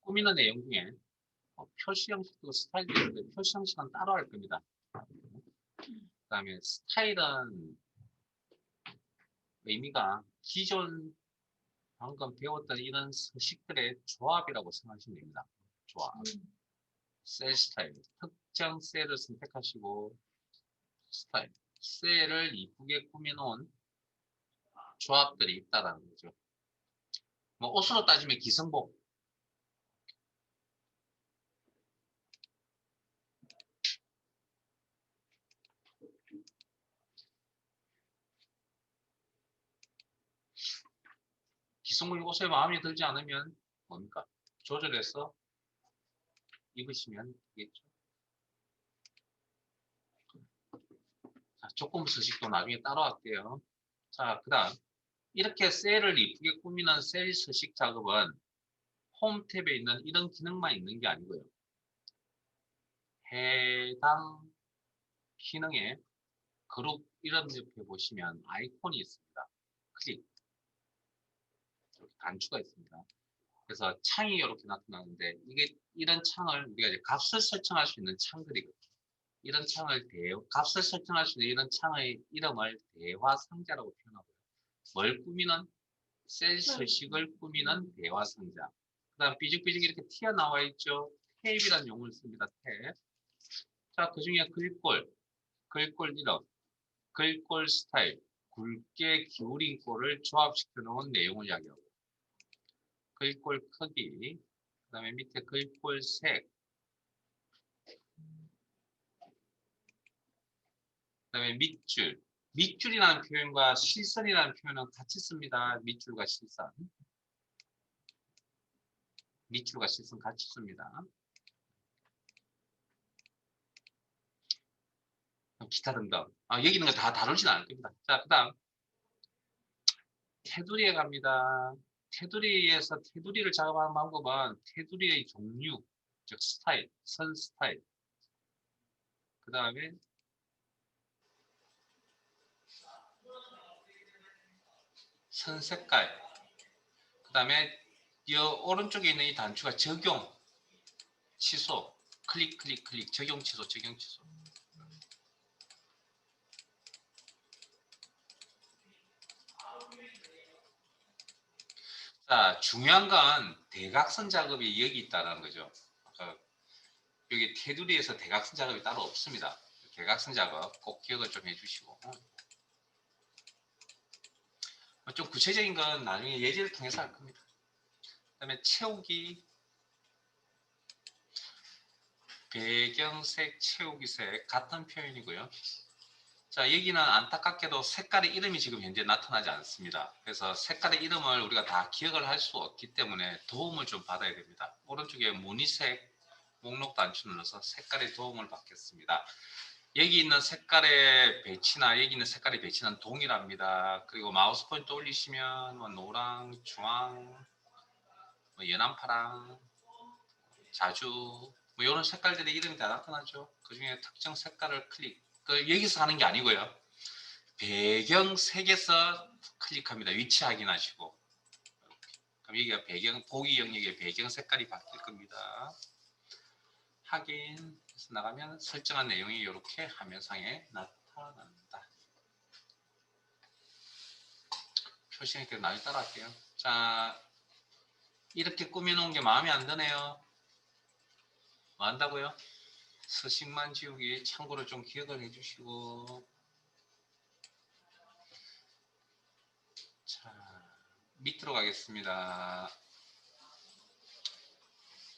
꾸미는 내용 중에 표시 형식도 스타일도 있는데 표시 형식은 따로 할 겁니다. 그 다음에 스타일은 의미가 기존 방금 배웠던 이런 서식들의 조합이라고 생각하시면 됩니다. 조합. 셀 스타일. 특정 셀을 선택하시고 스타일. 셀을 이쁘게 꾸며놓은 조합들이 있다라는 거죠. 뭐 옷으로 따지면 기성복. 기성복이 옷에 마음에 들지 않으면 뭡니까? 조절해서 입으시면 되겠죠. 자, 조건 서식도 나중에 따로 할게요. 자, 그 다음 이렇게 셀을 이쁘게 꾸미는 셀 서식 작업은 홈 탭에 있는 이런 기능만 있는 게 아니고요. 해당 기능에 그룹 이름 옆에 보시면 아이콘이 있습니다. 클릭. 이렇게 단추가 있습니다. 그래서 창이 이렇게 나타나는데 이게 이런 창을 우리가 이제 값을 설정할 수 있는 창들이거든요. 이런 창을 값을 설정할 수 있는 이런 창의 이름을 대화 상자라고 표현하고요. 뭘 꾸미는 셀 서식을 꾸미는 대화 상자. 그 다음 삐죽삐죽 이렇게 튀어나와 있죠. 탭이라는 용어를 씁니다. 탭. 자, 그 중에 글꼴 이름, 글꼴 스타일, 굵게 기울인 꼴을 조합시켜 놓은 내용을 이야기하고 글꼴 크기, 그 다음에 밑에 글꼴 색, 그 다음에 밑줄. 밑줄이라는 표현과 실선이라는 표현은 같이 씁니다. 밑줄과 실선. 밑줄과 실선 같이 씁니다. 기타 등등. 여기 있는 거 다 다루진 않을 겁니다. 자, 그 다음 테두리에 갑니다. 테두리에서 테두리를 작업하는 방법은 테두리의 종류, 즉 스타일, 선 스타일. 그 다음에 선 색깔. 그 다음에 이 오른쪽에 있는 이 단추가 적용, 취소, 클릭, 클릭, 클릭, 적용, 취소, 적용, 취소. 자, 중요한 건 대각선 작업이 여기 있다는 거죠. 여기 테두리에서 대각선 작업이 따로 없습니다. 대각선 작업 꼭 기억을 좀 해주시고. 좀 구체적인 건 나중에 예제를 통해서 할 겁니다. 그 다음에 채우기, 배경색, 채우기색 같은 표현이고요. 자, 여기는 안타깝게도 색깔의 이름이 지금 현재 나타나지 않습니다. 그래서 색깔의 이름을 우리가 다 기억을 할 수 없기 때문에 도움을 좀 받아야 됩니다. 오른쪽에 무늬색 목록 단추 눌러서 색깔의 도움을 받겠습니다. 여기 있는 색깔의 배치나 여기 있는 색깔의 배치는 동일합니다. 그리고 마우스 포인트 올리시면 뭐 노랑, 주황, 뭐 연한 파랑, 자주 뭐 이런 색깔들의 이름이 다 나타나죠. 그 중에 특정 색깔을 여기서 하는 게 아니고요. 배경색에서 클릭합니다. 위치 확인하시고. 그럼 여기가 보기 영역의 배경 색깔이 바뀔 겁니다. 확인해서 나가면 설정한 내용이 이렇게 화면상에 나타난다. 표시니까 나중에 따라할게요. 자, 이렇게 꾸며놓은 게 마음에 안 드네요. 뭐 한다고요? 서식만 지우기 참고로 좀 기억을 해주시고. 자, 밑으로 가겠습니다.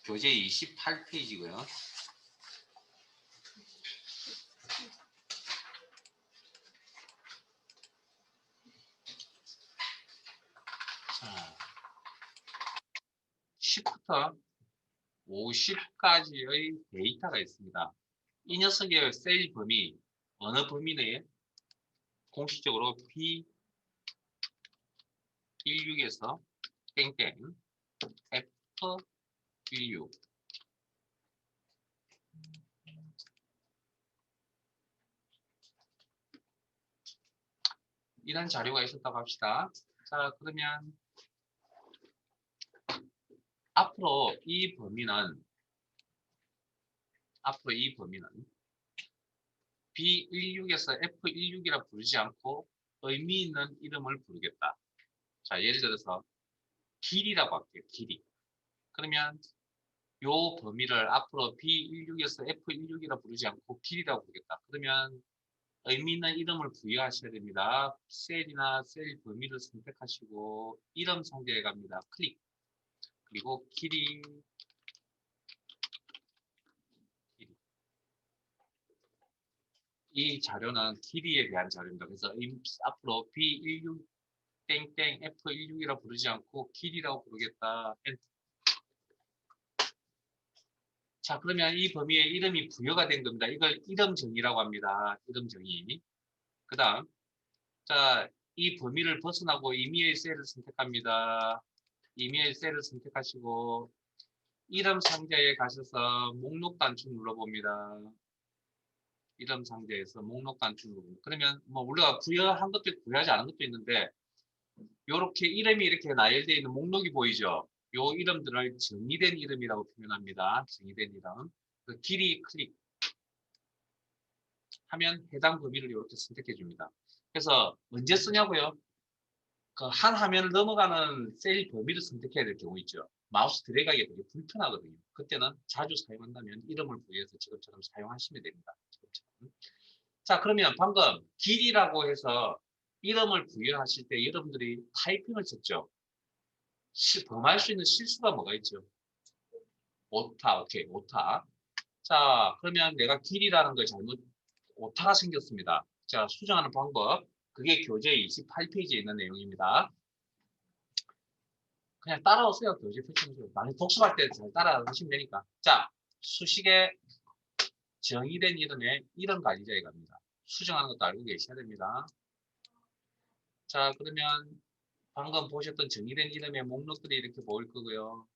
교재 28페이지고요. 자, 10부터 50까지의 데이터가 있습니다. 이 녀석의 셀 범위, 어느 범위 내에 공식적으로 P16에서 땡땡 F16 이런 자료가 있었다고 합시다. 자, 그러면 앞으로 이 범위는 B16에서 F16이라 부르지 않고 의미 있는 이름을 부르겠다. 자, 예를 들어서 길이라고 할게요. 길이. 그러면 요 범위를 앞으로 B16에서 F16이라 부르지 않고 길이라고 부르겠다. 그러면 의미 있는 이름을 부여하셔야 됩니다. 셀이나 셀 범위를 선택하시고 이름 상자에 갑니다. 클릭. 그리고 길이. 이 자료는 길이에 대한 자료입니다. 그래서 앞으로 B16 땡땡 F16이라 부르지 않고 길이라고 부르겠다. 자, 그러면 이 범위에 이름이 부여가 된 겁니다. 이걸 이름 정의라고 합니다. 이름 정의. 그 다음, 자, 이 범위를 벗어나고 이메일 셀을 선택합니다. 이메일 셀을 선택하시고 이름 상자에 가셔서 목록 단축 눌러봅니다. 이름 상자에서 목록 단축 누릅니다. 그러면 뭐 우리가 부여한 것도 있고 부여하지 않은 것도 있는데 이렇게 이름이 이렇게 나열되어 있는 목록이 보이죠? 요 이름들을 정의된 이름이라고 표현합니다. 정의된 이름. 그 길이 클릭 하면 해당 범위를 이렇게 선택해 줍니다. 그래서 언제 쓰냐고요? 그 한 화면을 넘어가는 셀 범위를 선택해야 될 경우 있죠. 마우스 드래그하기가 되게 불편하거든요. 그때는 자주 사용한다면 이름을 부여해서 지금처럼 사용하시면 됩니다. 지금처럼. 자, 그러면 방금 길이라고 해서 이름을 부여하실 때 여러분들이 타이핑을 썼죠. 범할 수 있는 실수가 뭐가 있죠? 오타, 오케이, 오타. 자, 그러면 내가 길이라는 걸 잘못, 오타가 생겼습니다. 자, 수정하는 방법. 그게 교재 28페이지에 있는 내용입니다. 그냥 따라오세요. 교재 표시문서. 나중에 복습할 때 잘 따라하시면 되니까. 자, 수식에 정의된 이름에 이름 관리자에 갑니다. 수정하는 것도 알고 계셔야 됩니다. 자, 그러면 방금 보셨던 정의된 이름의 목록들이 이렇게 보일 거고요.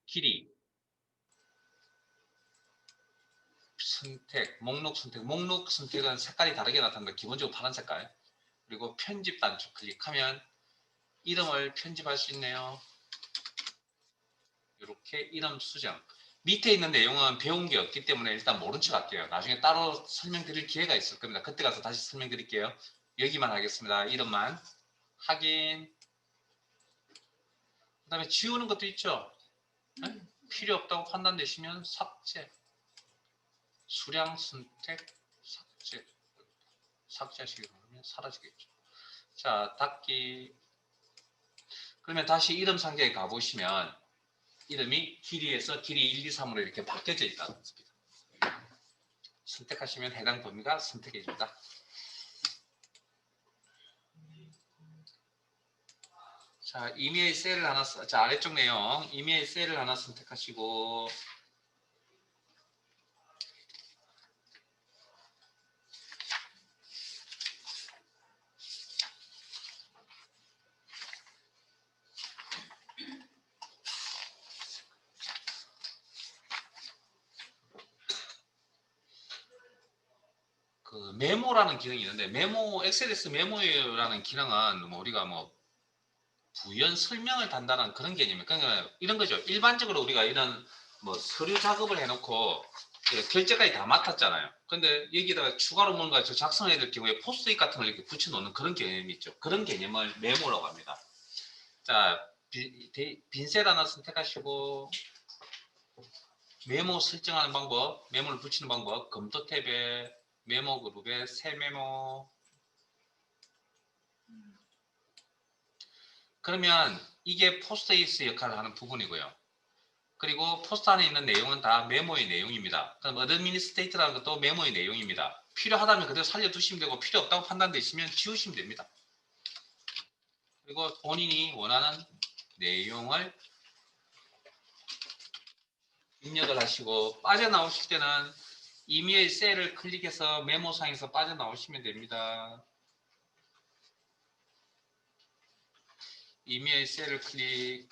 길이, 선택, 목록 선택은 색깔이 다르게 나타납니다. 기본적으로 파란 색깔. 그리고 편집 단축 클릭하면 이름을 편집할 수 있네요. 이렇게 이름 수정. 밑에 있는 내용은 배운 게 없기 때문에 일단 모른 척 할게요. 나중에 따로 설명드릴 기회가 있을 겁니다. 그때 가서 다시 설명드릴게요. 여기만 하겠습니다. 이름만. 확인. 그 다음에 지우는 것도 있죠. 네? 필요 없다고 판단되시면 삭제. 수량 선택, 삭제. 삭제하시기 바라면 사라지겠죠. 자, 닫기. 그러면 다시 이름 상자에 가보시면 이름이 길이에서 길이 1, 2, 3으로 이렇게 바뀌어져 있다는 것입니다. 선택하시면 해당 범위가 선택해집니다. 자, 이메일 셀을 하나, 자, 아래쪽 내용, 이메일 셀을 하나 선택하시고, 그 메모라는 기능이 있는데, 엑셀에서 메모라는 기능은 뭐 우리가 뭐 부연 설명을 단단한 그런 개념이에요. 그러니까 이런 거죠. 일반적으로 우리가 이런 뭐 서류 작업을 해놓고 결제까지 다 맡았잖아요. 근데 여기다가 추가로 뭔가 작성해야 될 경우에 포스트잇 같은 걸 이렇게 붙여놓는 그런 개념이 있죠. 그런 개념을 메모라고 합니다. 자, 빈셀 하나 선택하시고 메모 설정하는 방법, 메모를 붙이는 방법, 검토 탭에 메모 그룹에 새 메모. 그러면 이게 포스트잇 역할을 하는 부분이고요. 그리고 포스트 안에 있는 내용은 다 메모의 내용입니다. 그럼 어드미니스트레이터라는 것도 메모의 내용입니다. 필요하다면 그대로 살려두시면 되고 필요 없다고 판단되시면 지우시면 됩니다. 그리고 본인이 원하는 내용을 입력을 하시고 빠져나오실 때는 이메일 셀을 클릭해서 메모상에서 빠져나오시면 됩니다. 이메일 셀을 클릭.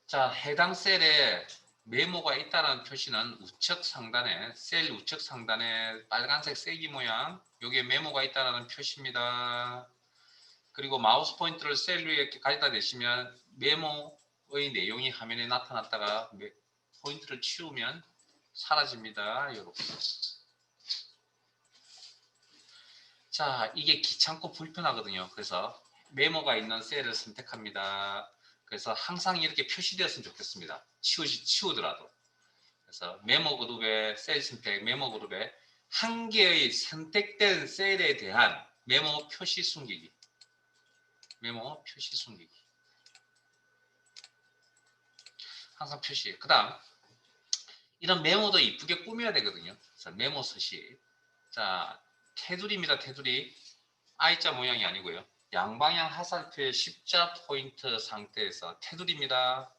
자, 해당 셀에 메모가 있다는 표시는 우측 상단에 셀 우측 상단에 빨간색 세기 모양 요게 메모가 있다는 표시입니다. 그리고 마우스 포인터를 셀 위에 이렇게 가져다 대시면 메모의 내용이 화면에 나타났다가 포인트를 치우면 사라집니다. 이렇게. 자, 이게 귀찮고 불편하거든요. 그래서 메모가 있는 셀을 선택합니다. 그래서 항상 이렇게 표시되었으면 좋겠습니다. 치우더라도. 그래서 메모 그룹에 셀 선택, 메모 그룹에 한 개의 선택된 셀에 대한 메모 표시 숨기기. 메모 표시 숨기기. 항상 표시. 그 다음 이런 메모도 이쁘게 꾸며야 되거든요. 그래서 메모 서식. 자, 테두리입니다. 테두리. I자 모양이 아니고요. 양방향 화살표의 십자 포인트 상태에서 테두리입니다.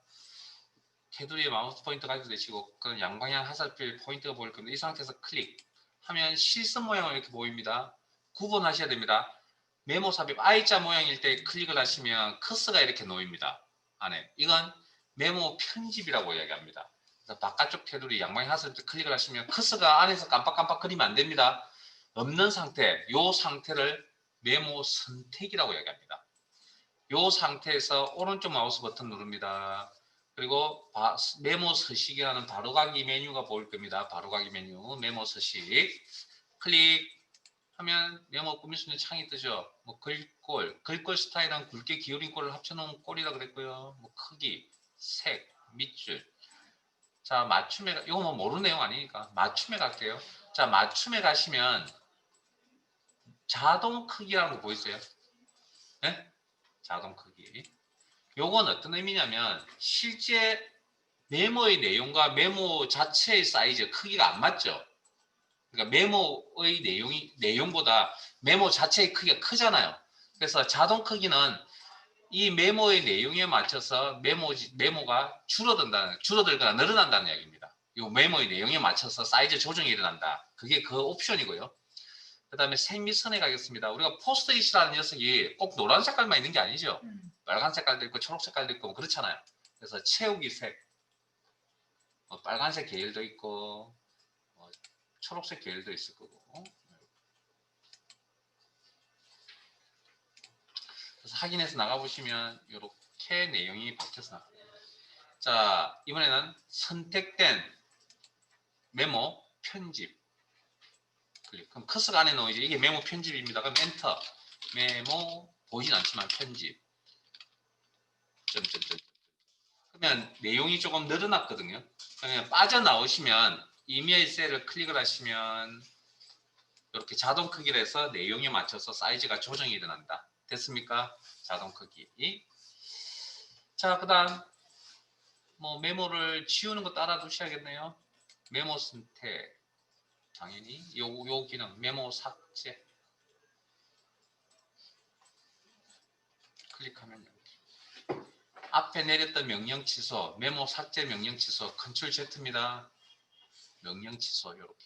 테두리에 마우스 포인터 가지고 계시고 그런 양방향 화살표의 포인트가 보일 겁니다. 이 상태에서 클릭하면 실선 모양으로 이렇게 보입니다. 구분하셔야 됩니다. 메모 삽입 I자 모양일 때 클릭을 하시면 커서가 이렇게 놓입니다. 안에. 이건 메모 편집이라고 이야기합니다. 그래서 바깥쪽 테두리 양방향 화살표 클릭을 하시면 커서가 안에서 깜빡깜빡 거리면 안 됩니다. 없는 상태, 이 상태를 메모 선택이라고 이야기합니다. 이 상태에서 오른쪽 마우스 버튼 누릅니다. 그리고 메모 서식이라는 바로가기 메뉴가 보일 겁니다. 바로가기 메뉴, 메모 서식. 클릭하면 메모 꾸밀 수 있는 창이 뜨죠. 뭐 글꼴 스타일은 굵게 기울인 꼴을 합쳐놓은 꼴이라 그랬고요. 뭐 크기, 색, 밑줄. 자, 맞춤에, 이거 뭐 모르는 내용 아니니까. 맞춤에 갈게요. 자, 맞춤에 가시면 자동 크기라는 거 보이세요? 네? 자동 크기. 요건 어떤 의미냐면 실제 메모의 내용과 메모 자체의 사이즈 크기가 안 맞죠. 그러니까 메모의 내용보다 메모 자체의 크기가 크잖아요. 그래서 자동 크기는 이 메모의 내용에 맞춰서 메모가 줄어들거나 늘어난다는 이야기입니다. 이 메모의 내용에 맞춰서 사이즈 조정이 일어난다. 그게 그 옵션이고요. 그 다음에 생미선에 가겠습니다. 우리가 포스트잇이라는 녀석이 꼭 노란 색깔만 있는 게 아니죠. 빨간 색깔도 있고 초록 색깔도 있고 뭐 그렇잖아요. 그래서 채우기 색, 뭐 빨간색 계열도 있고 뭐 초록색 계열도 있을 거고. 그래서 확인해서 나가보시면 이렇게 내용이 바뀌어서 나와요. 자, 이번에는 선택된 메모 편집. 그럼 커서가 안에 넣으죠. 이게 메모 편집입니다. 그럼 엔터. 메모 보이진 않지만 편집. 점점점. 그러면 내용이 조금 늘어났거든요. 그러면 빠져나오시면 이메일 셀을 클릭을 하시면 이렇게 자동 크기로 해서 내용에 맞춰서 사이즈가 조정이 일어난다. 됐습니까? 자동 크기. 자, 그 다음 뭐 메모를 지우는 거 따라 두셔야겠네요. 메모 선택. 당연히 요 기능 메모 삭제. 클릭하면 이렇게. 앞에 내렸던 명령 취소, 메모 삭제 명령 취소, 컨트롤 Z입니다. 명령 취소 이렇게.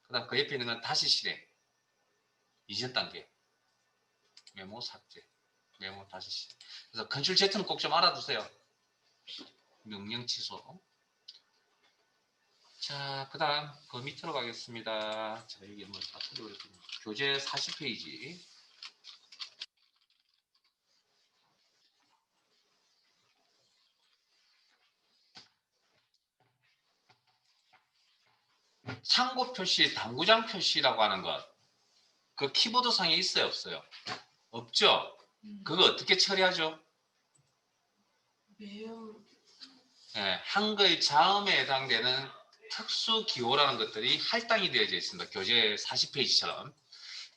그다음 그 옆에 있는 건 다시 실행. 이전 단계. 메모 삭제. 메모 다시 실행. 그래서 컨트롤 Z는 꼭 좀 알아두세요. 명령 취소. 자, 그 다음 그 밑으로 가겠습니다. 자, 여기 뭐 교재 40페이지. 상고 표시, 당구장 표시라고 하는 것. 그 키보드 상에 있어요, 없어요? 없죠? 그거 어떻게 처리하죠? 네, 한글 자음에 해당되는 특수 기호라는 것들이 할당이 되어져 있습니다. 교재 40페이지처럼.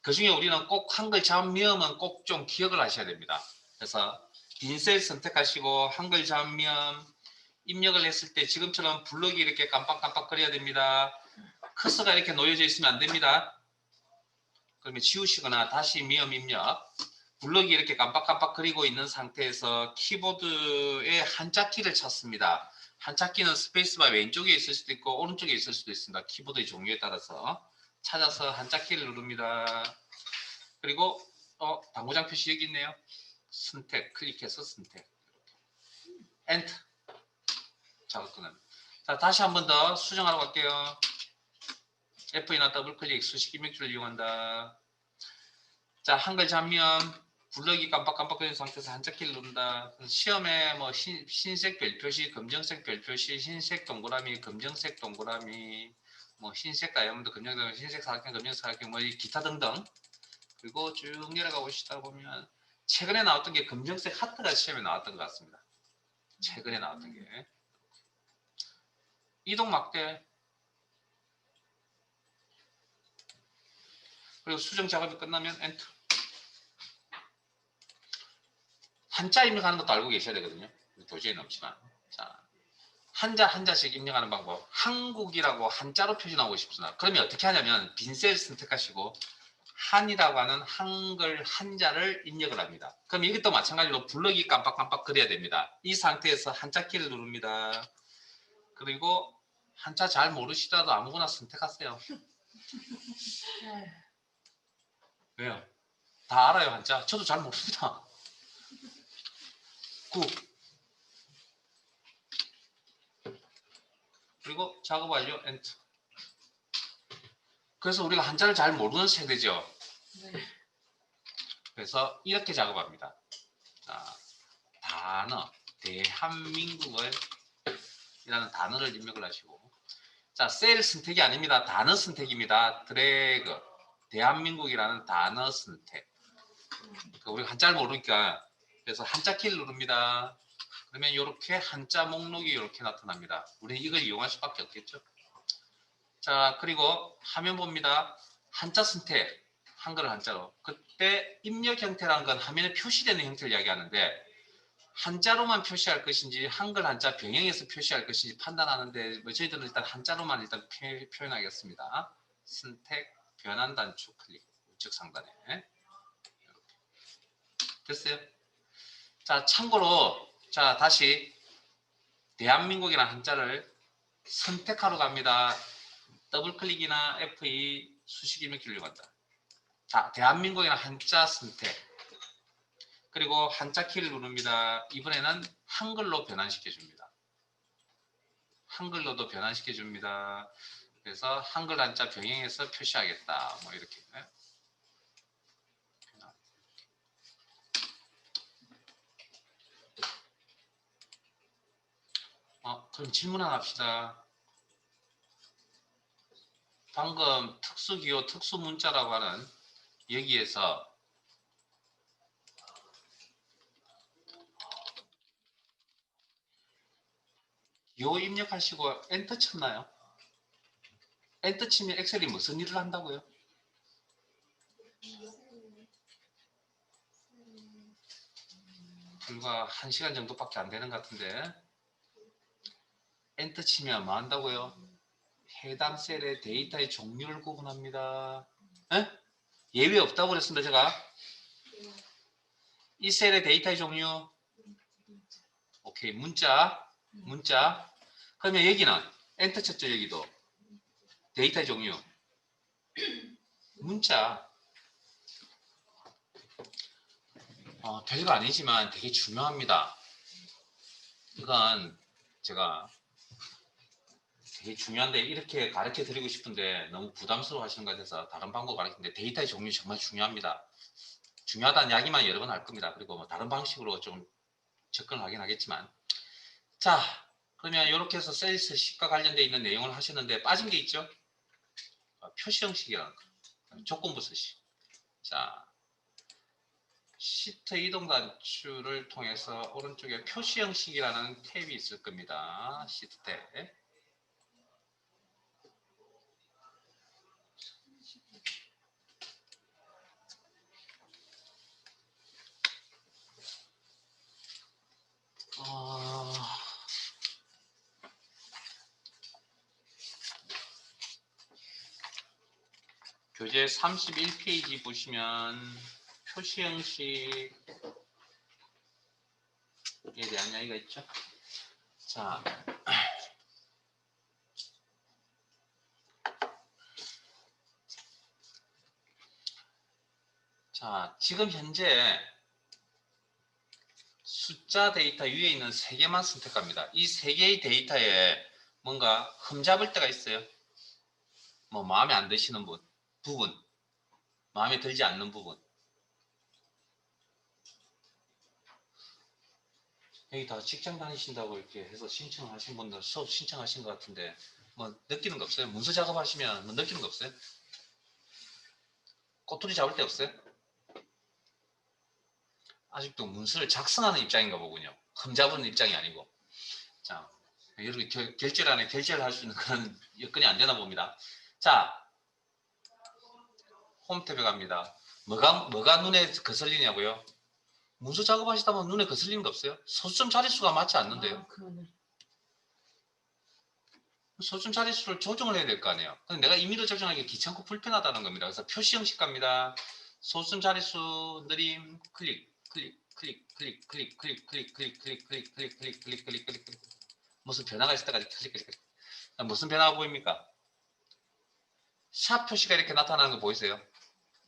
그 중에 우리는 꼭 한글 자음 미음은 꼭 좀 기억을 하셔야 됩니다. 그래서 빈셀 선택하시고 한글 자음 미음 입력을 했을 때 지금처럼 블럭이 이렇게 깜빡깜빡 거려야 됩니다. 커서가 이렇게 놓여져 있으면 안 됩니다. 그러면 지우시거나 다시 미음 입력. 블럭이 이렇게 깜빡깜빡 거리고 있는 상태에서 키보드의 한자키를 찾습니다. 한자키는 스페이스바 왼쪽에 있을 수도 있고 오른쪽에 있을 수도 있습니다. 키보드의 종류에 따라서 찾아서 한자키를 누릅니다. 그리고 당구장 표시 여기 있네요. 선택, 클릭해서 선택. 엔터. 작업 끝납니다. 자, 다시 한 번 더 수정하러 갈게요. F나 더블 클릭 수식 입력줄을 이용한다. 자, 한글 장면 블럭이 깜빡깜빡거리는 상태에서 한자키를 누른다. 시험에 뭐 흰색 별표시, 검정색 별표시, 흰색 동그라미, 검정색 동그라미, 뭐 흰색 다이아몬드, 검정색, 흰색 사각형, 검정색 사각형, 뭐 기타 등등. 그리고 쭉 내려가 보시다 보면 최근에 나왔던 게 검정색 하트가 시험에 나왔던 것 같습니다. 최근에 나왔던 게. 이동 막대. 그리고 수정 작업이 끝나면 엔터. 한자 입력하는 것도 알고 계셔야 되거든요. 교재에는 없지만. 자, 한자씩 입력하는 방법. 한국이라고 한자로 표시 나오고 싶으나 그러면 어떻게 하냐면 빈 셀 선택하시고 한이라고 하는 한글 한자를 입력을 합니다. 그럼 이것도 마찬가지로 블럭이 깜빡깜빡 그려야 됩니다. 이 상태에서 한자 키를 누릅니다. 그리고 한자 잘 모르시더라도 아무거나 선택하세요. 왜요? 다 알아요 한자? 저도 잘 모릅니다. 9. 그리고 작업 완료 엔터. 그래서 우리가 한자를 잘 모르는 세대죠. 네. 그래서 이렇게 작업합니다. 자, 단어 대한민국을 이라는 단어를 입력을 하시고 자, 셀 선택이 아닙니다. 단어 선택입니다. 드래그 대한민국이라는 단어 선택. 우리가 한자를 모르니까 그래서 한자 키를 누릅니다. 그러면 이렇게 한자 목록이 이렇게 나타납니다. 우리는 이걸 이용할 수밖에 없겠죠. 자, 그리고 화면 봅니다. 한자 선택, 한글 한자로. 그때 입력 형태라는 건 화면에 표시되는 형태를 이야기하는데 한자로만 표시할 것인지 한글 한자 병행해서 표시할 것인지 판단하는데 뭐 저희들은 일단 한자로만 일단 표현하겠습니다. 선택, 변환 단축 클릭, 우측 상단에. 됐어요? 자, 참고로 자 다시 대한민국이라는 한자를 선택하러 갑니다. 더블 클릭이나 F2 수식 입력 키를 간다. 자, 대한민국이라는 한자 선택. 그리고 한자 키를 누릅니다. 이번에는 한글로 변환시켜 줍니다. 한글로도 변환시켜 줍니다. 그래서 한글 한자 병행해서 표시하겠다. 뭐 이렇게. 그럼 질문 하나 합시다. 방금 특수기호 특수문자라고 하는 여기에서 기호 입력하시고 엔터 쳤나요? 엔터 치면 엑셀이 무슨 일을 한다고요? 불과 1시간 정도밖에 안 되는 것 같은데 엔터 치면 뭐 한다고요? 해당 셀의 데이터의 종류를 구분합니다. 에? 예외 없다고 그랬습니다. 제가 이 셀의 데이터의 종류 오케이 문자 그러면 여기는 엔터 쳤죠. 여기도 데이터의 종류 문자 별거 아니지만 되게 중요합니다. 이건 제가 되게 중요한데 이렇게 가르쳐 드리고 싶은데 너무 부담스러워 하시는 것 같아서 다른 방법 가르치는데 데이터의 종류 정말 중요합니다. 중요하다는 이야기만 여러 번 할 겁니다. 그리고 뭐 다른 방식으로 좀 접근을 하긴 하겠지만 자 그러면 이렇게 해서 세일스식과 관련되어 있는 내용을 하셨는데 빠진 게 있죠. 표시 형식이라는 거 조건부 서식. 자 시트 이동 단추를 통해서 오른쪽에 표시 형식이라는 탭이 있을 겁니다. 시트 탭. 교재 31페이지 보시면 표시 형식에 대한 이야기가 있죠. 자, 지금 현재 숫자 데이터 위에 있는 3개만 선택합니다. 이 3개의 데이터에 뭔가 흠잡을 때가 있어요. 뭐 마음에 안 드시는 부분, 마음에 들지 않는 부분. 여기 다 직장 다니신다고 이렇게 해서 신청하신 분들 수업 신청하신 것 같은데 뭐 느끼는 거 없어요? 문서 작업하시면 뭐 느끼는 거 없어요? 꼬투리 잡을 데 없어요? 아직도 문서를 작성하는 입장인가 보군요. 흠 잡은 입장이 아니고. 자, 여러분 결제란에 결제를 할 수 있는 그런 여건이 안 되나 봅니다. 자, 홈탭에 갑니다. 뭐가 눈에 거슬리냐고요? 문서 작업하시다 보면 눈에 거슬리는 거 없어요? 소수점 자릿수가 맞지 않는데요. 소수점 자릿수를 조정을 해야 될 거 아니에요. 근데 내가 임의로 조정하기 귀찮고 불편하다는 겁니다. 그래서 표시 형식 갑니다. 소수점 자릿수 느림 클릭 클릭 클릭 클릭 클릭 클릭 클릭 클릭 클릭 클릭 클릭 클릭 클릭 클릭 클릭 무슨 변화가 있을 때까지 클릭 클릭 클릭. 무슨 변화가 보입니까? 샵 표시가 이렇게 나타나는 거 보이세요?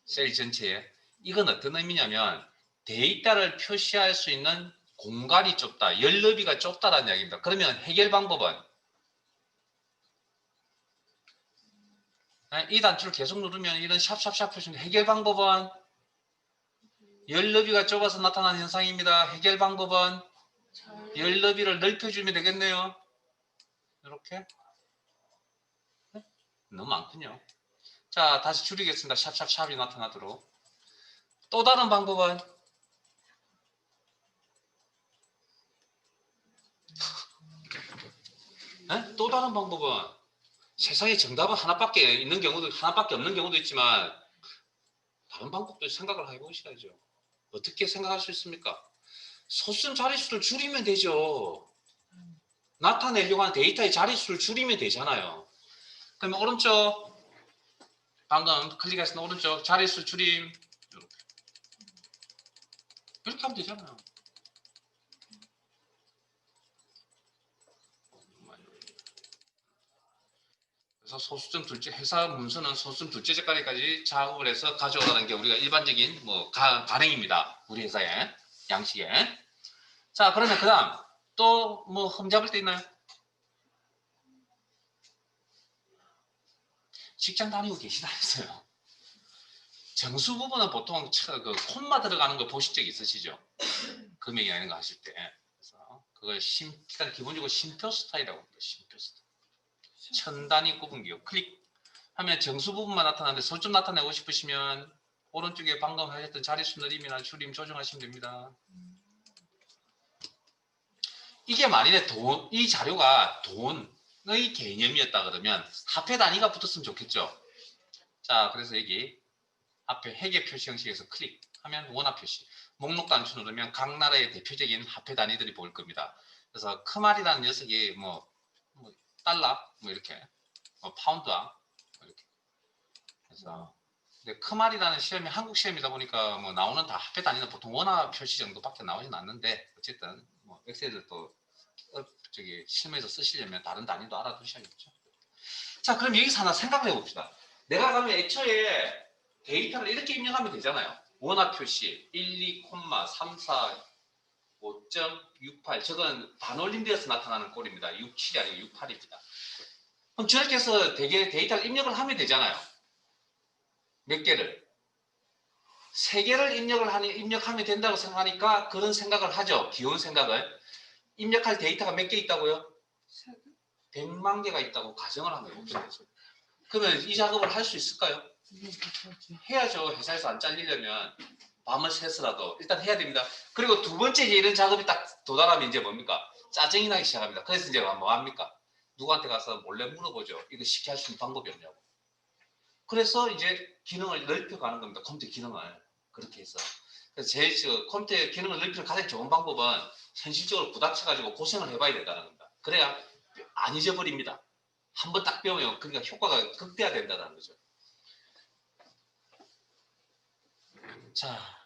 셀 전체에. 이건 어떤 의미냐면 데이터를 표시할 수 있는 공간이 좁다, 열 너비가 좁다라는 이야기입니다. 그러면 해결 방법은 이 단추를 계속 누르면 이런 샵샵샵 표시는 해결 방법은 열 너비가 좁아서 나타나는 현상입니다. 해결 방법은 열 너비를 넓혀주면 되겠네요. 이렇게 너무 많군요. 자, 다시 줄이겠습니다. 샵샵샵이 나타나도록. 또 다른 방법은 또 다른 방법은 세상에 정답은 하나밖에 있는 경우도 하나밖에 없는 경우도 있지만 다른 방법도 생각을 해보셔야죠. 어떻게 생각할 수 있습니까? 소수점 자릿수를 줄이면 되죠. 나타내려고 하는 데이터의 자릿수를 줄이면 되잖아요. 그러면 오른쪽 방금 클릭했을 오른쪽 자릿수 줄임 이렇게 하면 되잖아요. 그래서 소수점 둘째 회사 문서는 소수점 둘째 자리까지 작업을 해서 가져오라는 게 우리가 일반적인 뭐 관행입니다. 우리 회사의 양식에. 자, 그러면 그다음 또 뭐 흠잡을 데 있나요? 직장 다니고 계시다 했어요. 정수 부분은 보통 그 콤마 들어가는 거 보실 적 있으시죠? 금액이 아닌 거 하실 때. 그래서 그걸 일단 기본적으로 쉼표 스타일이라고 합니다. 쉼표 스타일. 천 단위 구분기호 클릭하면 정수 부분만 나타나는데 소점 나타내고 싶으시면 오른쪽에 방금 하셨던 자릿수 늘림이나 줄임 조정하시면 됩니다. 이게 만일에 이 자료가 돈의 개념이었다 그러면 화폐 단위가 붙었으면 좋겠죠. 자, 그래서 여기 앞에 회계 표시 형식에서 클릭하면 원화 표시. 목록 단추 누르면 각 나라의 대표적인 화폐 단위들이 보일 겁니다. 그래서 크말이라는 녀석이 뭐 달러 뭐 이렇게 파운드와 이렇게 그래서 근데 크말이라는 시험이 한국 시험이다 보니까 뭐 나오는 다 화폐 단위는 보통 원화 표시 정도밖에 나오진 않는데 어쨌든 뭐 엑셀을 또 저기 실무에서 쓰시려면 다른 단위도 알아두셔야겠죠. 자, 그럼 여기서 하나 생각을 해봅시다. 내가 그러면 애초에 데이터를 이렇게 입력하면 되잖아요. 원화 표시 1, 2, 3, 4, 5.68 저건 반올림되어서 나타나는 꼴입니다. 67이 아니고 68입니다. 그럼 저렇게 해서 데이터를 입력을 하면 되잖아요. 몇 개를? 3개를 입력하면 된다고 생각하니까 그런 생각을 하죠. 귀여운 생각을. 입력할 데이터가 몇 개 있다고요? 100만 개가 있다고 가정을 한번 해봅시다. 그러면 이 작업을 할 수 있을까요? 해야죠. 회사에서 안 잘리려면 밤을 새서라도 일단 해야 됩니다. 그리고 두 번째 이런 작업이 딱 도달하면 이제 뭡니까? 짜증이 나기 시작합니다. 그래서 이제 뭐 합니까? 누구한테 가서 몰래 물어보죠. 이거 쉽게 할 수 있는 방법이 없냐고. 그래서 이제 기능을 넓혀가는 겁니다. 컴퓨터 기능을 그렇게 해서. 그래서 컴퓨터 기능을 넓히는 가장 좋은 방법은 현실적으로 부닥쳐가지고 고생을 해봐야 된다는 겁니다. 그래야 안 잊어버립니다. 한번 딱 배우면 그러니까 효과가 극대화된다는 거죠. 자,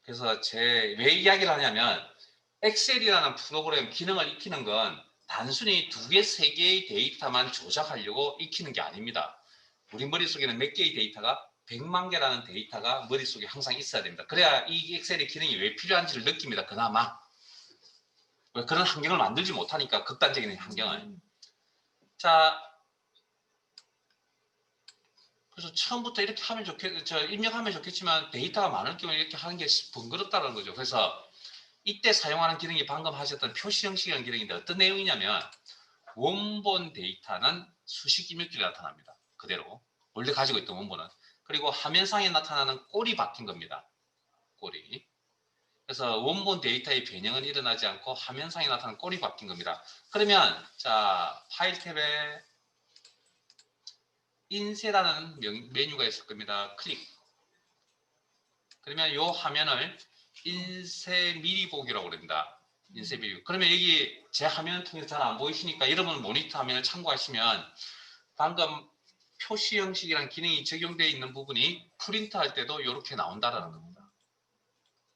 그래서 왜 이야기를 하냐면 엑셀이라는 프로그램 기능을 익히는 건 단순히 2개, 3개의 데이터만 조작하려고 익히는 게 아닙니다. 우리 머릿속에는 몇 개의 데이터가 100만 개라는 데이터가 머릿속에 항상 있어야 됩니다. 그래야 이 엑셀의 기능이 왜 필요한지를 느낍니다. 그나마. 그런 환경을 만들지 못하니까 극단적인 환경을. 자, 그래서 처음부터 이렇게 하면 입력하면 좋겠지만 데이터가 많을 경우에 이렇게 하는 게 번거롭다는 거죠. 그래서 이때 사용하는 기능이 방금 하셨던 표시 형식이라는 기능인데 어떤 내용이냐면 원본 데이터는 수식 입력줄에 나타납니다. 그대로 원래 가지고 있던 원본은. 그리고 화면상에 나타나는 꼴이 바뀐 겁니다. 꼴이. 그래서 원본 데이터의 변형은 일어나지 않고 화면상에 나타나는 꼴이 바뀐 겁니다. 그러면 자 파일 탭에 인쇄라는 메뉴가 있을 겁니다. 클릭. 그러면 이 화면을 인쇄 미리 보기라고 그럽니다. 인쇄 미리. 그러면 여기 제 화면 통해서 잘 안 보이시니까 여러분 모니터 화면을 참고하시면 방금 표시 형식이라는 기능이 적용되어 있는 부분이 프린트 할 때도 이렇게 나온다는 겁니다.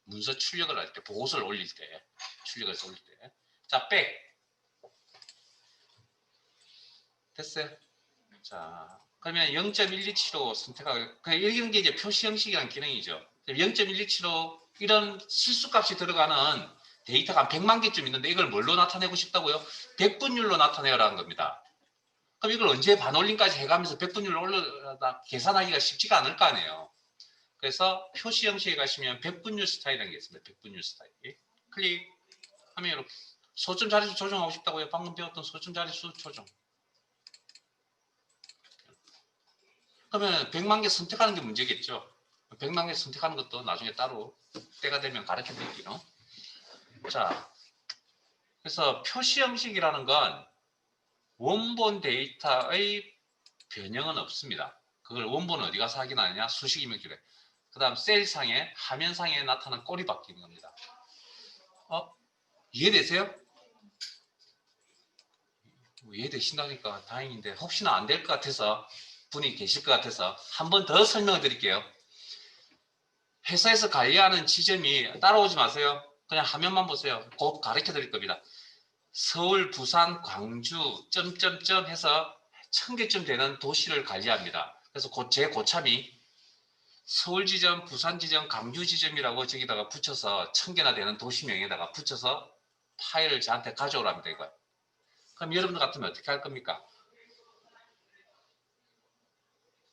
문서 출력을 할 때, 보고서를 올릴 때, 출력을 해서 올릴 때. 자, 백. 됐어요? 자, 그러면 0.127로 선택하고, 이런 게 이제 표시 형식이라는 기능이죠. 0.127로 이런 실수값이 들어가는 데이터가 한 100만 개쯤 있는데 이걸 뭘로 나타내고 싶다고요? 백분율로 나타내라는 겁니다. 그럼 이걸 언제 반올림까지 해가면서 백분율로 올려다 계산하기가 쉽지가 않을 거 아니에요. 그래서 표시 형식에 가시면 백분율 스타일이라는 게 있습니다. 백분율 스타일. 클릭하면 이렇게 소점 자릿수 조정하고 싶다고요. 방금 배웠던 소점 자릿수 조정. 그러면 100만 개 선택하는 게 문제겠죠. 100만 개 선택하는 것도 나중에 따로 때가 되면 가르쳐 드릴게요. 자, 그래서 표시 형식이라는 건 원본 데이터의 변형은 없습니다. 그걸 원본은 어디 가서 확인하느냐? 수식 입력줄에. 그 다음 셀상에 화면상에 나타난 꼴이 바뀌는 겁니다. 이해되세요? 이해되신다니까 다행인데 혹시나 안 될 것 같아서 분이 계실 것 같아서 한 번 더 설명을 드릴게요. 회사에서 관리하는 지점이 따라오지 마세요. 그냥 화면만 보세요. 곧 가르쳐 드릴 겁니다. 서울, 부산, 광주 점점점 해서 1000개쯤 되는 도시를 관리합니다. 그래서 제 고참이 서울 지점, 부산 지점, 광주 지점이라고 저기다가 붙여서 1000개나 되는 도시명에다가 붙여서 파일을 저한테 가져오랍니다. 이거. 그럼 여러분들 같으면 어떻게 할 겁니까?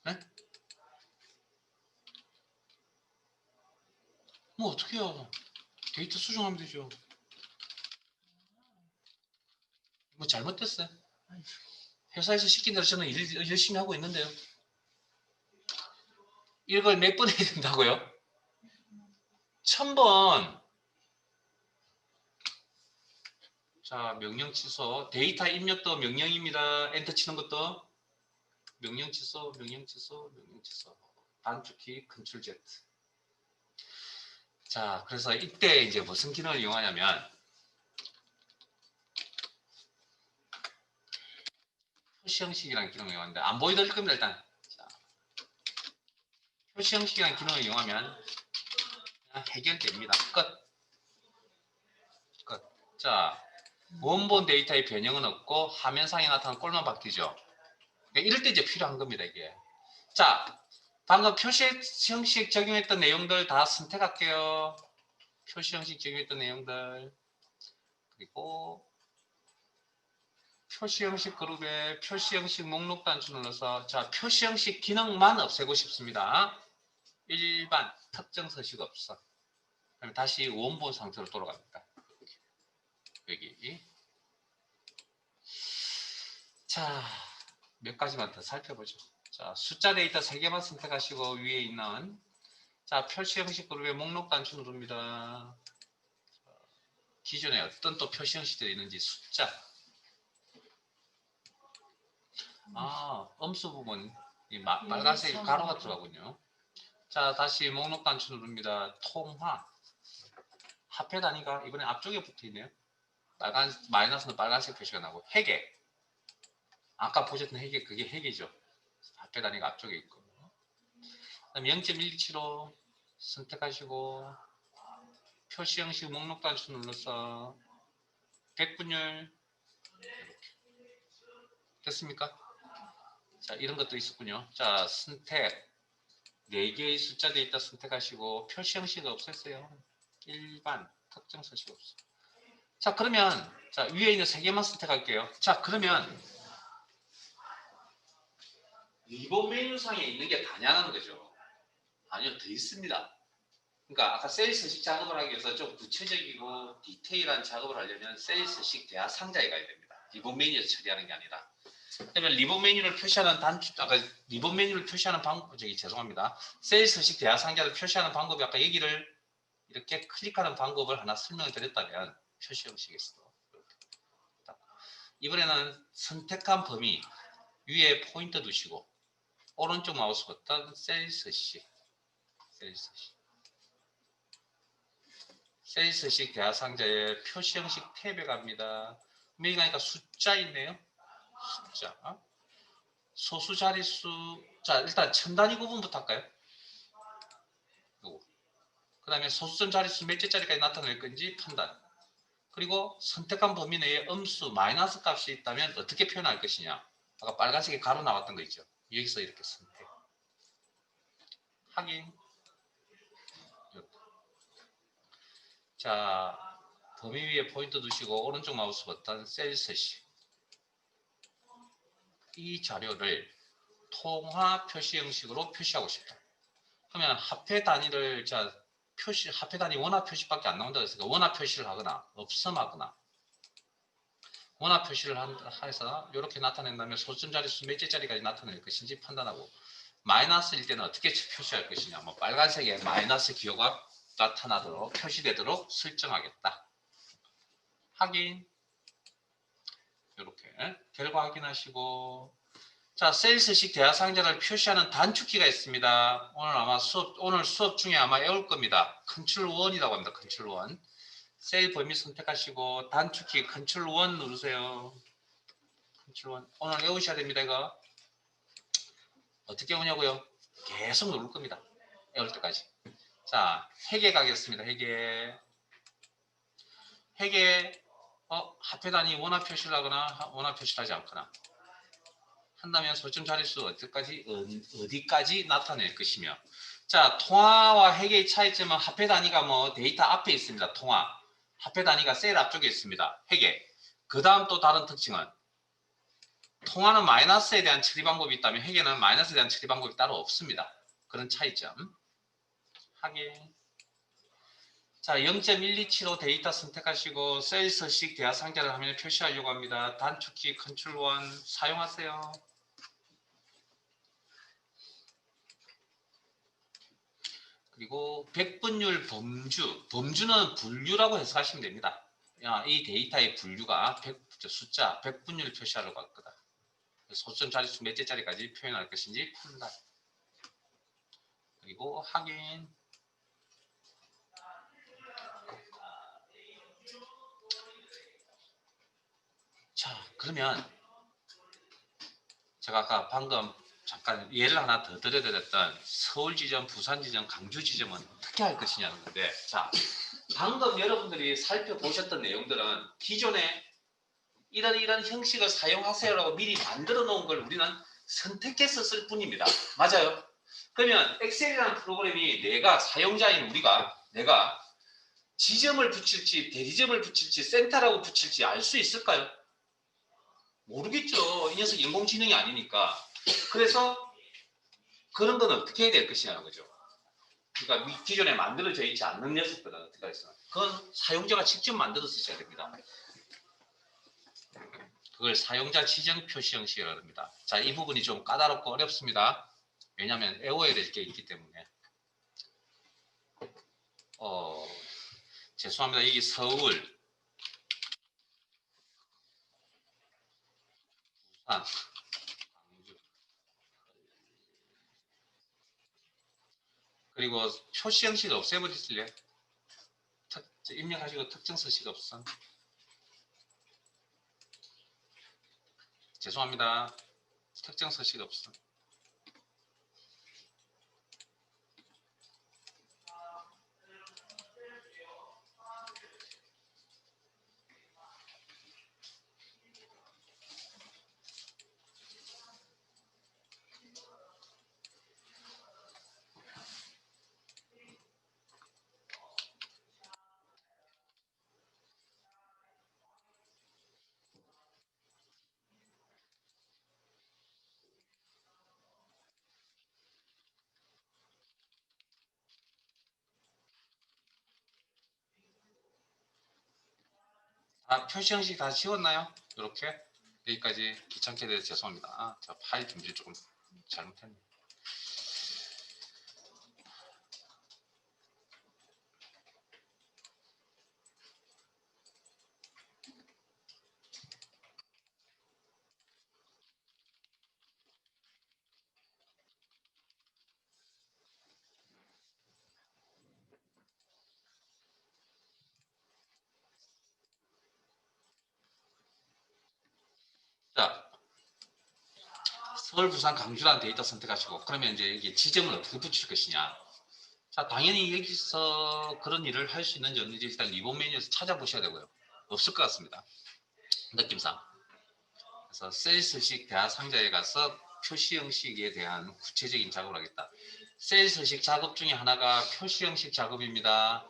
네? 뭐 어떻게 해요? 데이터 수정하면 되죠. 뭐 잘못됐어요? 회사에서 시킨 대로 저는 일 열심히 하고 있는데요. 이걸 몇 번 해야 된다고요? 1000번. 자, 명령 취소. 데이터 입력도 명령입니다. 엔터 치는 것도 명령 취소, 명령 취소, 명령 취소. 단축키 컨트롤 Z. 자, 그래서 이때 이제 무슨 기능을 이용하냐면 표시 형식이라는 기능을 이용하는데 안 보이실 겁니다, 일단. 자, 표시 형식이라는 기능을 이용하면 그냥 해결됩니다. 끝. 끝. 자, 원본 데이터의 변형은 없고 화면상에 나타나는 꼴만 바뀌죠. 그러니까 이럴 때 이제 필요한 겁니다, 이게. 자, 방금 표시 형식 적용했던 내용들 다 선택할게요. 표시 형식 적용했던 내용들. 그리고 표시 형식 그룹에 표시 형식 목록 단추 눌러서 자, 표시 형식 기능만 없애고 싶습니다. 일반 특정 서식 없어. 그럼 다시 원본 상태로 돌아갑니다. 여기. 자, 몇 가지만 더 살펴보죠. 자, 숫자 데이터 3개만 선택하시고 위에 있는 자, 표시 형식 그룹에 목록 단추 누릅니다. 기존에 어떤 또 표시 형식들이 있는지 숫자. 음수 부분 이 빨간색 가로가 들어가군요. 자, 다시 목록 단추 누릅니다. 통화. 합해 단위가 이번에 앞쪽에 붙어 있네요. 빨간 마이너스는 빨간색 표시가 나고 회계. 아까 보셨던 회계 그게 회계죠. 합해 단위가 앞쪽에 있고. 그다음 0.127로 선택하시고 표시 형식 목록 단추 눌러서 백분율 됐습니까? 자, 이런 것도 있었군요. 자, 선택 4개의 숫자 데이터 선택하시고 표시 형식이 없었어요. 일반 특정 서식 없어. 자, 그러면 자, 위에 있는 3개만 선택할게요. 자, 그러면 이번 메뉴상에 있는 게 다냐는 거죠. 아니요, 더 있습니다. 그러니까 아까 세일스식 작업을 하기 위해서 좀 구체적이고 디테일한 작업을 하려면 세일스식 대화 상자에 가야 됩니다. 리본 메뉴에서 처리하는 게 아니라. 그러면 리본 메뉴를 표시하는 아까 리본 메뉴를 표시하는 방법, 죄송합니다. 세일스식 대화 상자를 표시하는 방법이 아까 얘기를 이렇게 클릭하는 방법을 하나 설명을 드렸다면 표시 형식에서도 이번에는 선택한 범위 위에 포인트 두시고 오른쪽 마우스 버튼 세일스식 세일스식 대화 상자에 표시 형식 탭에 갑니다. 여기 가니까 숫자 있네요. 숫자. 소수 자릿수. 자, 일단 천 단위 구분부터 할까요? 그 다음에 소수점 자릿수 몇 개짜리까지 나타낼 건지 판단. 그리고 선택한 범위 내에 음수 마이너스 값이 있다면 어떻게 표현할 것이냐. 아까 빨간색에 가로 나왔던 거 있죠. 여기서 이렇게 선택. 확인. 자, 범위 위에 포인트 두시고 오른쪽 마우스 버튼 셀스식. 이 자료를 통화 표시 형식으로 표시하고 싶다. 그러면 합해 단위를 합해 단위 원화 표시밖에 안 나온다고 했으니까 원화 표시를 하거나 없음하거나 원화 표시를 해서 이렇게 나타낸다면 소수점 자릿수 몇 개짜리까지 나타낼 것인지 판단하고 마이너스일 때는 어떻게 표시할 것이냐. 뭐 빨간색에 마이너스 기호가 나타나도록 표시되도록 설정하겠다. 확인. 이렇게 결과 확인하시고 자, 세일스식 대화 상자를 표시하는 단축키가 있습니다. 오늘 수업 중에 아마 외울 겁니다. 컨트롤 1이라고 합니다. 컨트롤 1. 세일 범위 선택하시고 단축키 컨트롤 1 누르세요. 컨트롤 1. 오늘 외우셔야 됩니다. 이거 어떻게 외우냐고요? 계속 누를 겁니다. 외울 때까지. 자, 회계 가겠습니다. 회계 합해 단위 원화 표시를 하거나 원화 표시를 하지 않거나 한다면 소점 자릿수 어디까지 나타낼 것이며 자, 통화와 회계의 차이점은 합해 단위가 뭐 데이터 앞에 있습니다. 통화. 합해 단위가 셀 앞쪽에 있습니다. 회계. 그 다음 또 다른 특징은 통화는 마이너스에 대한 처리 방법이 있다면 회계는 마이너스에 대한 처리 방법이 따로 없습니다. 그런 차이점. 확인. 자, 0.1275 데이터 선택하시고 세일스식 대화 상자를 화면에 표시하려고 합니다. 단축키 컨트롤 1 사용하세요. 그리고 백분율 범주는 분류라고 해석하시면 됩니다. 이 데이터의 분류가 숫자 100분율 표시하려고 할 거다. 소수점 자릿수 몇 개짜리까지 표현할 것인지 판단. 그리고 확인. 자, 그러면 제가 아까 방금 잠깐 예를 하나 더 드려드렸던 서울 지점, 부산 지점, 강주 지점은 어떻게 할 것이냐는 건데 자, 방금 여러분들이 살펴보셨던 내용들은 기존에 이런 형식을 사용하세요라고 미리 만들어 놓은 걸 우리는 선택해서 쓸 뿐입니다. 맞아요? 그러면 엑셀이라는 프로그램이 내가 사용자인 내가 지점을 붙일지 대리점을 붙일지 센터라고 붙일지 알 수 있을까요? 모르겠죠. 이 녀석 인공지능이 아니니까. 그래서 그런 건 어떻게 해야 될 것이냐는 거죠. 그러니까 기존에 만들어져 있지 않는 녀석들은 어떻게 하겠어요? 그건 사용자가 직접 만들어서 써야 됩니다. 그걸 사용자 지정 표시 형식이라고 합니다. 자, 이 부분이 좀 까다롭고 어렵습니다. 왜냐하면 외워야 될 게 있기 때문에. 죄송합니다. 여기 서울, 부산, 광주. 그리고 표시 형식 없애버리실래요? 입력하시고 특정 서식 없음. 죄송합니다. 특정 서식 없음. 표시 형식 다 지웠나요? 이렇게 여기까지 귀찮게 돼서 죄송합니다. 저 파일 준비 조금 잘못했네요. 자, 서울, 부산, 강주라는 데이터 선택하시고 그러면 이제 여기 지점을 어떻게 붙일 것이냐. 자, 당연히 여기서 그런 일을 할 수 있는지 없는지 일단 리본 메뉴에서 찾아보셔야 되고요. 없을 것 같습니다. 느낌상. 그래서 셀스식 대화 상자에 가서 표시 형식에 대한 구체적인 작업을 하겠다. 셀스식 작업 중에 하나가 표시 형식 작업입니다.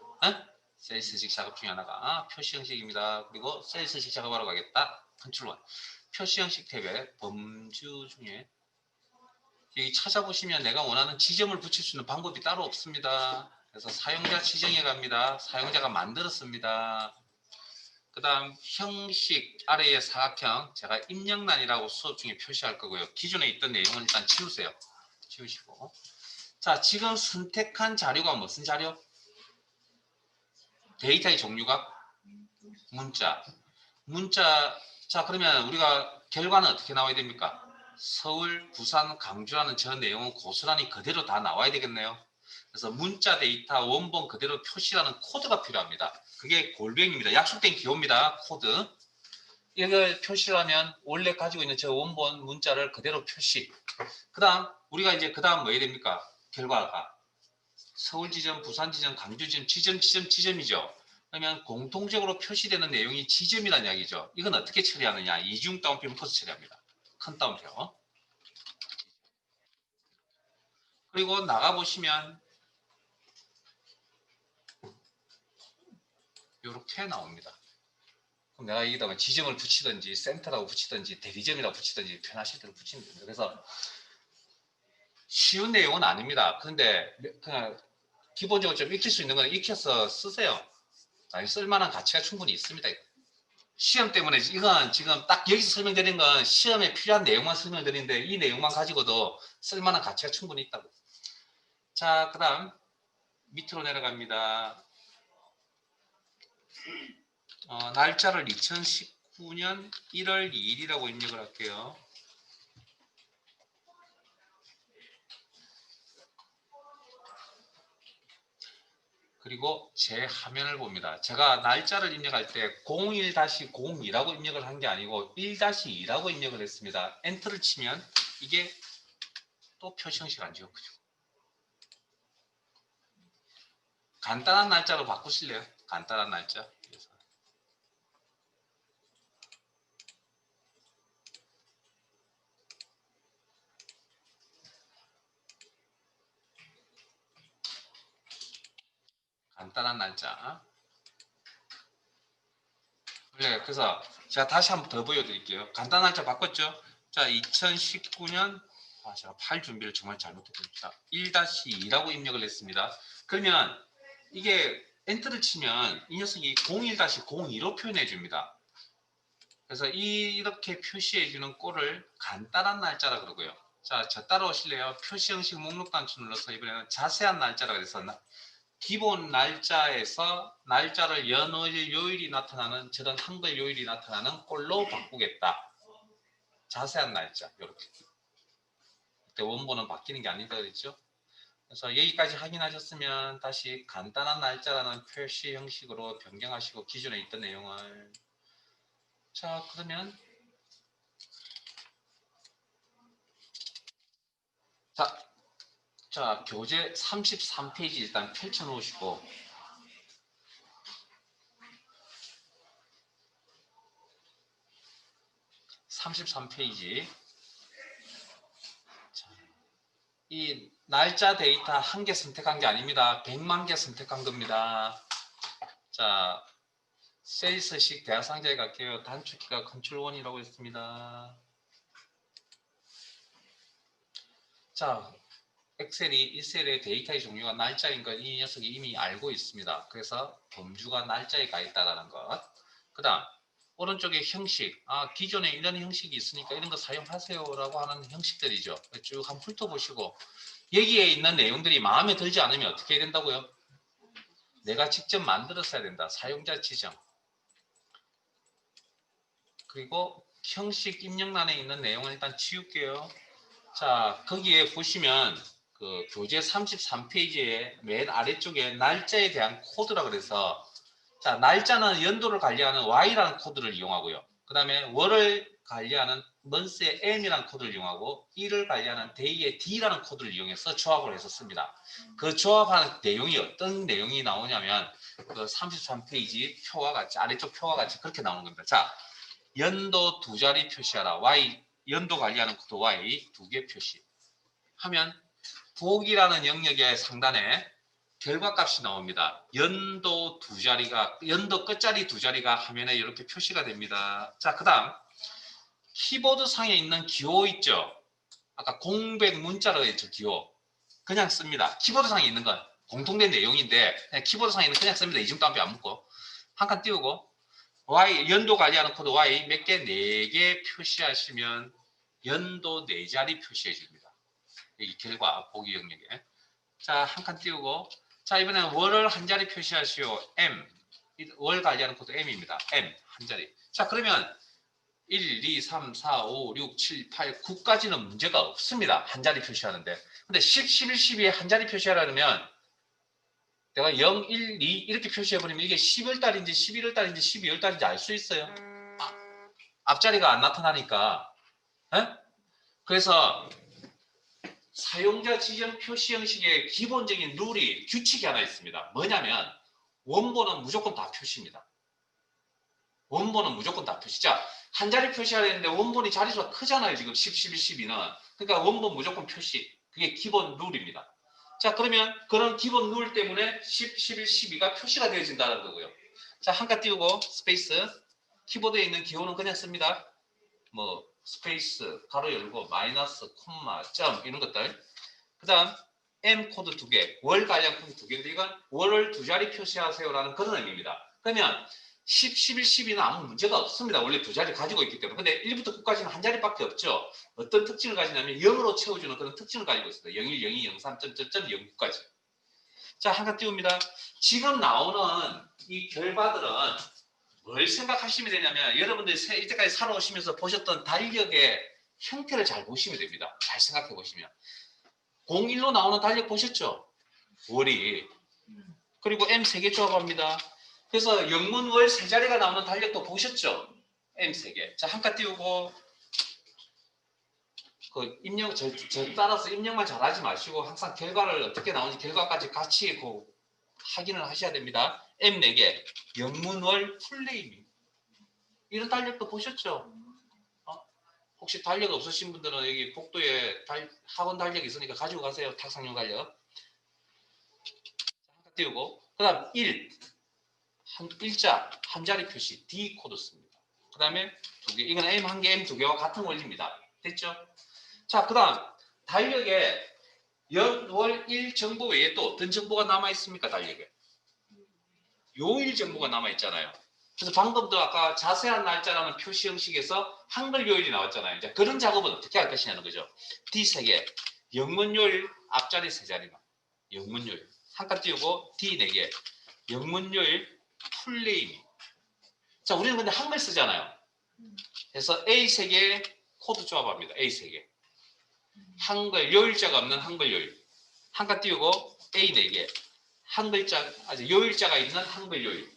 셀스식 작업 중에 하나가 표시 형식입니다. 그리고 셀스식 작업하러 가겠다. 컨트롤 1. 표시 형식 탭에 범주 중에 여기 찾아보시면 내가 원하는 지점을 붙일 수 있는 방법이 따로 없습니다. 그래서 사용자 지정에 갑니다. 사용자가 만들었습니다. 그 다음 형식 아래의 사각형 제가 입력란이라고 수업 중에 표시할 거고요. 기존에 있던 내용은 일단 치우세요. 치우시고 자 지금 선택한 자료가 무슨 자료? 데이터의 종류가 문자. 자 그러면 우리가 결과는 어떻게 나와야 됩니까? 서울, 부산, 강주라는 저 내용은 고스란히 그대로 다 나와야 되겠네요. 그래서 문자 데이터 원본 그대로 표시라는 코드가 필요합니다. 그게 골뱅입니다. 약속된 기호입니다. 코드. 이걸 표시하면 원래 가지고 있는 저 원본 문자를 그대로 표시. 그 다음 우리가 이제 그 다음 뭐 해야 됩니까? 결과가 서울 지점, 부산 지점, 강주 지점, 지점이죠. 그러면 공통적으로 표시되는 내용이 지점이라는 이야기죠. 이건 어떻게 처리하느냐? 이중 따옴표 묶어서 처리합니다. 큰 따옴표. 그리고 나가보시면 이렇게 나옵니다. 그럼 내가 여기다가 지점을 붙이든지 센터라고 붙이든지 대리점이라고 붙이든지 편하실 대로 붙이면 됩니다. 그래서 쉬운 내용은 아닙니다. 그런데 그냥 기본적으로 좀 익힐 수 있는 건 익혀서 쓰세요. 쓸만한 가치가 충분히 있습니다. 시험 때문에 이건 지금 딱 여기서 설명드린 건 시험에 필요한 내용만 설명드리는데 이 내용만 가지고도 쓸만한 가치가 충분히 있다고. 자, 그 다음 밑으로 내려갑니다. 날짜를 2019년 1월 2일이라고 입력을 할게요. 그리고 제 화면을 봅니다. 제가 날짜를 입력할 때 01-02라고 입력을 한 게 아니고 1-2라고 입력을 했습니다. 엔터를 치면 이게 또 표시 형식 안 지웠거든요. 간단한 날짜로 바꾸실래요? 간단한 날짜. 간단한 날짜. 네, 그래서 제가 다시 한번 더 보여드릴게요. 간단한 날짜 바꿨죠? 자, 2019년 제가 파일 준비를 정말 잘못했습니다. 1-2라고 입력을 했습니다. 그러면 이게 엔터를 치면 이 녀석이 01-02로 표현해 줍니다. 그래서 이렇게 표시해 주는 꼴을 간단한 날짜라 그러고요. 자, 저 따라오실래요? 표시 형식 목록 단추 눌러서 이번에는 자세한 날짜라 그래서 기본 날짜에서 날짜를 연월 요일이 나타나는 저런 한글 요일이 나타나는 꼴로 바꾸겠다. 자세한 날짜 이렇게. 그때 원본은 바뀌는 게 아니다 그랬죠. 그래서 여기까지 확인하셨으면 다시 간단한 날짜라는 표시 형식으로 변경하시고 기존에 있던 내용을 자 그러면 자 교재 33페이지 일단 펼쳐 놓으시고 33페이지 이 날짜 데이터 한 개 선택한 게 아닙니다. 100만 개 선택한 겁니다. 자, 셀스식 대화 상자에 갈게요. 단축키가 컨트롤 1이라고 했습니다. 자, 엑셀의 데이터의 종류가 날짜인 걸 이 녀석이 이미 알고 있습니다. 그래서 범주가 날짜에 가 있다는 것. 그 다음 오른쪽에 형식, 기존에 이런 형식이 있으니까 이런 거 사용하세요라고 하는 형식들이죠. 쭉 한번 훑어보시고 여기에 있는 내용들이 마음에 들지 않으면 어떻게 해야 된다고요? 내가 직접 만들었어야 된다. 사용자 지정. 그리고 형식 입력란에 있는 내용을 일단 지울게요. 자, 거기에 보시면 그 교재 33페이지의 맨 아래쪽에 날짜에 대한 코드라 그래서 자, 날짜는 연도를 관리하는 Y라는 코드를 이용하고요. 그 다음에 월을 관리하는 month의 M이라는 코드를 이용하고 일을 관리하는 day의 D라는 코드를 이용해서 조합을 해서 씁니다. 그 조합하는 내용이 어떤 내용이 나오냐면 그 33페이지 표와 같이 아래쪽 표와 같이 그렇게 나오는 겁니다. 자, 연도 두 자리 표시하라. Y 연도 관리하는 코드 Y 두 개 표시 하면 보기라는 영역의 상단에 결과값이 나옵니다. 연도 두 자리가 연도 끝자리 두 자리가 화면에 이렇게 표시가 됩니다. 자, 그다음 키보드 상에 있는 기호 있죠. 아까 공백 문자로 했죠. 기호 그냥 씁니다. 키보드 상에 있는 건 공통된 내용인데 그냥 키보드 상에 있는 그냥 씁니다. 이중 따옴표 안 묶고 한 칸 띄우고 Y 연도 관리하는 코드 Y 몇 개? 4개 표시하시면 연도 4자리 표시해 줍니다. 이 결과 보기 영역에 자, 한 칸 띄우고 자, 이번에는 월을 한 자리 표시하시오. M 월 관리하는 코드 M입니다. M 한 자리. 자, 그러면 1, 2, 3, 4, 5, 6, 7, 8, 9까지는 문제가 없습니다. 한 자리 표시하는데. 근데 10, 11, 12에 한 자리 표시하려면 내가 0, 1, 2 이렇게 표시해버리면 이게 10월 달인지 11월 달인지 12월 달인지 알 수 있어요. 앞자리가 안 나타나니까. 에? 그래서 사용자 지정 표시 형식의 기본적인 룰이 규칙이 하나 있습니다. 뭐냐면 원본은 무조건 다 표시입니다. 원본은 무조건 다 표시. 자, 한 자리 표시해야 되는데 원본이 자리수가 크잖아요. 지금 10, 11, 12는. 그러니까 원본 무조건 표시. 그게 기본 룰입니다. 자, 그러면 그런 기본 룰 때문에 10, 11, 12가 표시가 되어진다는 거고요. 자, 한 칸 띄우고 스페이스. 키보드에 있는 기호는 그냥 씁니다. 뭐 스페이스, 가로 열고 마이너스, 콤마, 점 이런 것들. 그 다음 M 코드 2개, 월 관련 코드 2개인데 이건 월을 두 자리 표시하세요라는 그런 의미입니다. 그러면 10, 11, 12는 아무 문제가 없습니다. 원래 두 자리 가지고 있기 때문에. 근데 1부터 9까지는 한 자리밖에 없죠. 어떤 특징을 가지냐면 0으로 채워주는 그런 특징을 가지고 있습니다. 01, 02, 03, 09까지. 자, 한 칸 띄웁니다. 지금 나오는 이 결과들은 뭘 생각하시면 되냐면 여러분들이 이때까지 살아오시면서 보셨던 달력의 형태를 잘 보시면 됩니다. 잘 생각해 보시면. 01로 나오는 달력 보셨죠? 월이. 그리고 M 3개 조합합니다. 그래서 영문월 세 자리가 나오는 달력도 보셨죠? M 3개. 자, 한 칸 띄우고 그 입력 저 따라서 입력만 잘하지 마시고 항상 결과를 어떻게 나오는지 결과까지 같이 확인을 하셔야 됩니다. M 4개. 영문월 풀네임이. 이런 달력도 보셨죠? 혹시 달력 없으신 분들은 여기 복도에 학원 달력 있으니까 가지고 가세요. 탁상용 달력. 한 칸 띄우고 그 다음 1. 일자 한 자리 표시 D 코드 씁니다. 그 다음에 두 개. 이건 M 한 개, M 두 개와 같은 원리입니다. 됐죠? 자, 그 다음 달력에 연, 월, 일 정보 외에 또 어떤 정보가 남아 있습니까? 달력에 요일 정보가 남아 있잖아요. 그래서 방금도 아까 자세한 날짜라는 표시 형식에서 한글 요일이 나왔잖아요. 이제 그런 작업은 어떻게 할 것이냐는 거죠. D 3개, 영문 요일 앞자리 세 자리만. 영문 요일. 한 칸 띄우고 D 4개, 영문 요일 풀네임이. 자, 우리는 근데 한글 쓰잖아요. 그래서 A 3개 코드 조합합니다. A 3개. 한글 요일자가 없는 한글 요일. 한 칸 띄우고 A 4개. 한 글자, 아주 요일자가 있는 한글 요일.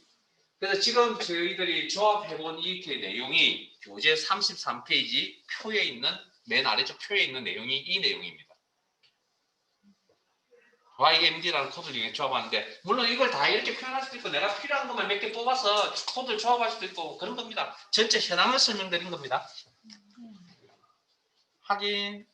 그래서 지금 저희들이 조합해본 이 내용이 교재 33페이지 표에 있는 맨 아래쪽 표에 있는 내용이 이 내용입니다. YMD라는 코드를 이용해 조합하는데 물론 이걸 다 이렇게 표현할 수도 있고 내가 필요한 것만 몇 개 뽑아서 코드를 조합할 수도 있고 그런 겁니다. 전체 현황을 설명드린 겁니다. 확인.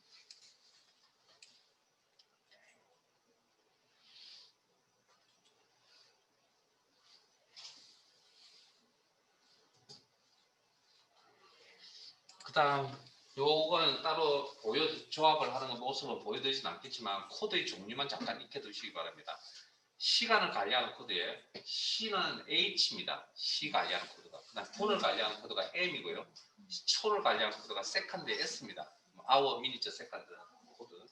그 다음 요거는 따로 조합을 하는 모습을 보여드리진 않겠지만 코드의 종류만 잠깐 익혀두시기 바랍니다. 시간을 관리하는 코드에 C는 H입니다. C 관리하는 코드가. 그 분을 관리하는 코드가 M이고요. 초를 관리하는 코드가 세컨드 S입니다. 아워, 미니처, 세컨드 코드.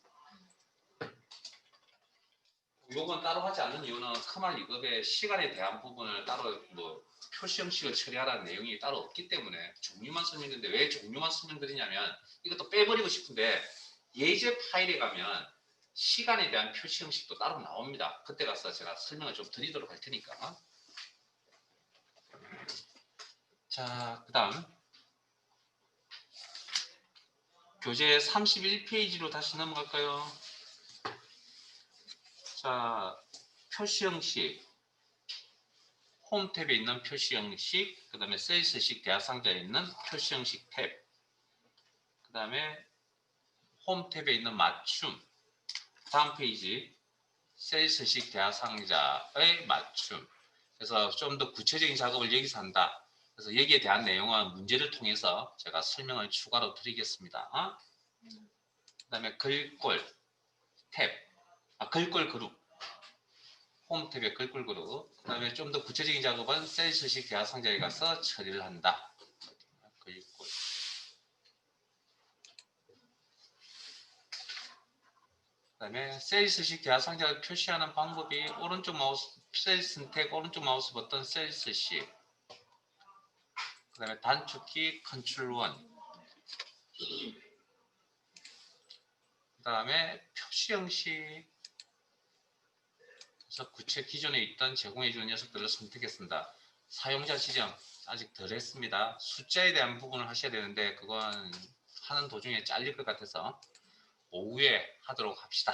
요건 따로 하지 않는 이유는 커만 2급의 시간에 대한 부분을 따로 뭐 표시 형식을 처리하라는 내용이 따로 없기 때문에 종류만 설명드리는데, 왜 종류만 설명드리냐면 이것도 빼버리고 싶은데 예제 파일에 가면 시간에 대한 표시 형식도 따로 나옵니다. 그때 가서 제가 설명을 좀 드리도록 할 테니까. 자, 그 다음 교재 31페이지로 다시 넘어갈까요? 자, 표시 형식, 홈 탭에 있는 표시 형식, 그 다음에 세일스식 대화 상자에 있는 표시 형식 탭, 그 다음에 홈 탭에 있는 맞춤, 다음 페이지 세일스식 대화 상자의 맞춤. 그래서 좀 더 구체적인 작업을 여기서 한다. 그래서 여기에 대한 내용은 문제를 통해서 제가 설명을 추가로 드리겠습니다. 그 다음에 글꼴 탭, 글꼴 그룹, 홈 탭의 글꼴 그룹. 그 다음에 좀 더 구체적인 작업은 세일스식 대화 상자에 가서 처리를 한다. 글꼴. 그 다음에 세일스식 대화 상자를 표시하는 방법이 오른쪽 마우스 셀 선택, 오른쪽 마우스 버튼 세일스식, 그 다음에 단축키 컨트롤 1, 그 다음에 표시 형식, 그래서 기존에 있던 제공해주는 녀석들을 선택했습니다. 사용자 지정 아직 덜 했습니다. 숫자에 대한 부분을 하셔야 되는데 그건 하는 도중에 잘릴 것 같아서 오후에 하도록 합시다.